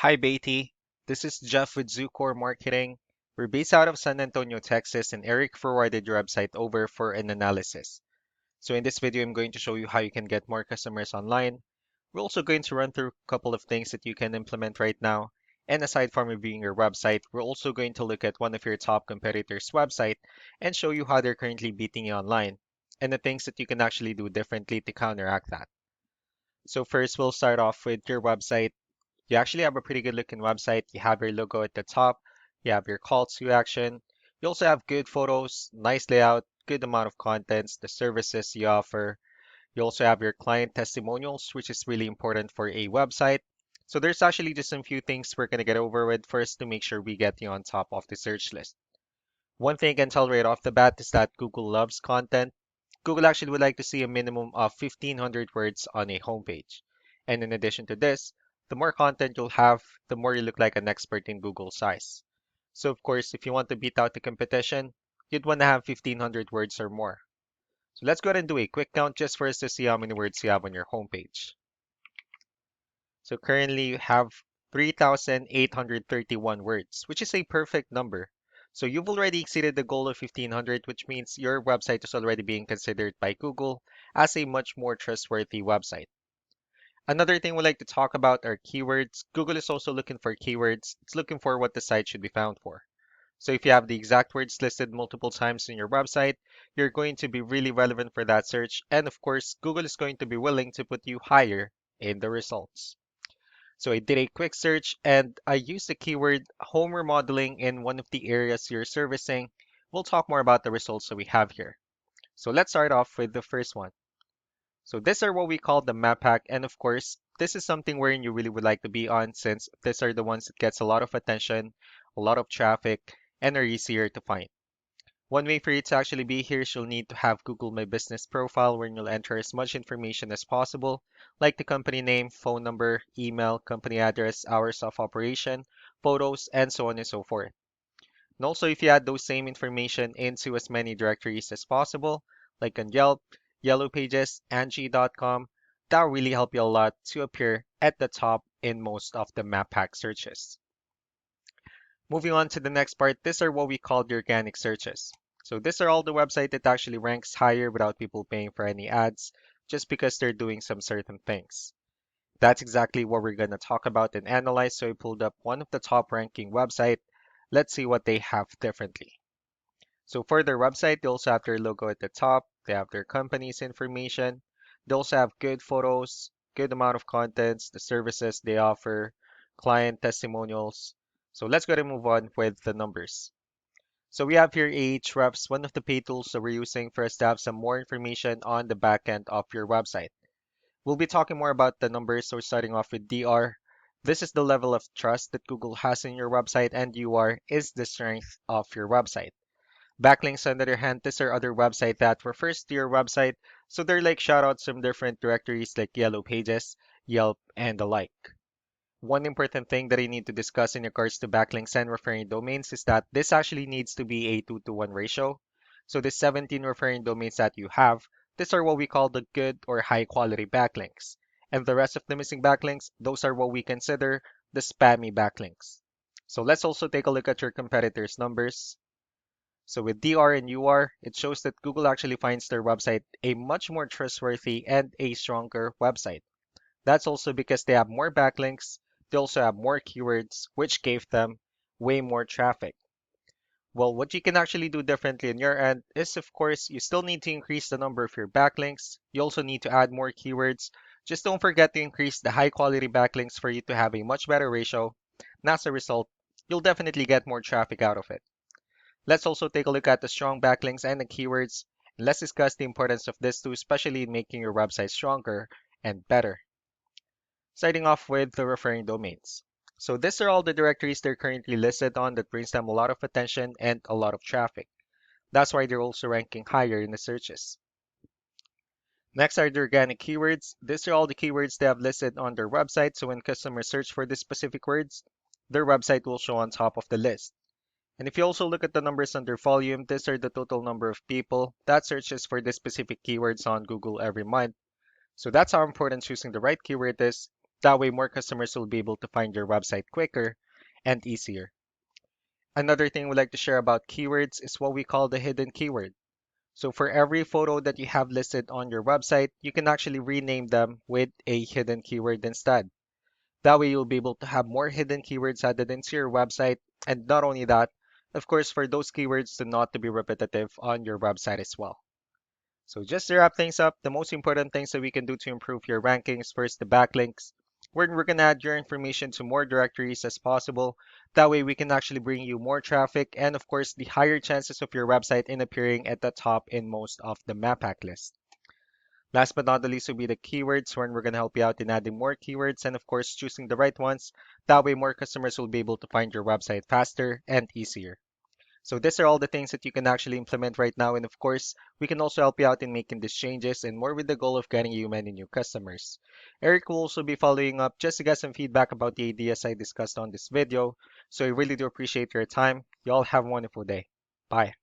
Hi, Beaty. This is Jeff with Zucore Marketing. We're based out of San Antonio, Texas, and Eric forwarded your website over for an analysis. So in this video, I'm going to show you how you can get more customers online. We're also going to run through a couple of things that you can implement right now. And aside from reviewing your website, we're also going to look at one of your top competitors' website and show you how they're currently beating you online and the things that you can actually do differently to counteract that. So first, we'll start off with your website. You actually have a pretty good looking website. You have your logo at the top. You have your call to action. You also have good photos, nice layout, good amount of contents, the services you offer. You also have your client testimonials, which is really important for a website. So there's actually just some few things we're going to get over with first to make sure we get you on top of the search list. One thing I can tell right off the bat is that Google loves content. Google actually would like to see a minimum of 1,500 words on a homepage. And in addition to this, the more content you'll have, the more you look like an expert in Google size. So of course, if you want to beat out the competition, you'd want to have 1,500 words or more. So let's go ahead and do a quick count just for us to see how many words you have on your homepage. So currently you have 3,831 words, which is a perfect number. So you've already exceeded the goal of 1,500, which means your website is already being considered by Google as a much more trustworthy website. Another thing we like to talk about are keywords. Google is also looking for keywords. It's looking for what the site should be found for. So if you have the exact words listed multiple times in your website, you're going to be really relevant for that search. And of course, Google is going to be willing to put you higher in the results. So I did a quick search and I used the keyword home remodeling in one of the areas you're servicing. We'll talk more about the results that we have here. So let's start off with the first one. So these are what we call the map pack. And of course, this is something wherein you really would like to be on since these are the ones that gets a lot of attention, a lot of traffic, and are easier to find. One way for you to actually be here is you'll need to have Google My Business profile where you'll enter as much information as possible, like the company name, phone number, email, company address, hours of operation, photos, and so on and so forth. And also, if you add those same information into as many directories as possible, like on Yelp, Yellow Pages, Angie.com, that will really help you a lot to appear at the top in most of the map pack searches. Moving on to the next part, these are what we call the organic searches. So these are all the website that actually ranks higher without people paying for any ads, just because they're doing some certain things. That's exactly what we're going to talk about and analyze. So I pulled up one of the top ranking website. Let's see what they have differently. So for their website, they also have their logo at the top. They have their company's information. They also have good photos, good amount of contents, the services they offer, client testimonials. So let's go ahead and move on with the numbers. So we have here Ahrefs, one of the paid tools that we're using for us to have some more information on the back end of your website. We'll be talking more about the numbers, so starting off with DR. This is the level of trust that Google has in your website, and UR is the strength of your website. Backlinks, on the other hand, these are other websites that refers to your website, so they're like shoutouts from different directories like Yellow Pages, Yelp, and the like. One important thing that I need to discuss in regards to backlinks and referring domains is that this actually needs to be a 2-to-1 ratio. So the 17 referring domains that you have, these are what we call the good or high quality backlinks. And the rest of the missing backlinks, those are what we consider the spammy backlinks. So let's also take a look at your competitors' numbers. So with DR and UR, it shows that Google actually finds their website a much more trustworthy and a stronger website. That's also because they have more backlinks, they also have more keywords, which gave them way more traffic. Well, what you can actually do differently on your end is, of course, you still need to increase the number of your backlinks. You also need to add more keywords. Just don't forget to increase the high quality backlinks for you to have a much better ratio. And as a result, you'll definitely get more traffic out of it. Let's also take a look at the strong backlinks and the keywords. And let's discuss the importance of this too, especially in making your website stronger and better. Starting off with the referring domains. So these are all the directories they're currently listed on that brings them a lot of attention and a lot of traffic. That's why they're also ranking higher in the searches. Next are the organic keywords. These are all the keywords they have listed on their website, so when customers search for these specific words, their website will show on top of the list. And if you also look at the numbers under volume, these are the total number of people that searches for the specific keywords on Google every month. So that's how important choosing the right keyword is. That way, more customers will be able to find your website quicker and easier. Another thing we like to share about keywords is what we call the hidden keyword. So for every photo that you have listed on your website, you can actually rename them with a hidden keyword instead. That way you'll be able to have more hidden keywords added into your website. And not only that, of course, for those keywords to not to be repetitive on your website as well. So just to wrap things up, the most important things that we can do to improve your rankings, first the backlinks. We're going to add your information to more directories as possible. That way we can actually bring you more traffic and of course the higher chances of your website in appearing at the top in most of the map pack list. Last but not the least will be the keywords, where we're going to help you out in adding more keywords and of course choosing the right ones. That way more customers will be able to find your website faster and easier. So these are all the things that you can actually implement right now. And of course, we can also help you out in making these changes and more with the goal of getting you many new customers. Eric will also be following up just to get some feedback about the ideas I discussed on this video. So I really do appreciate your time. You all have a wonderful day. Bye.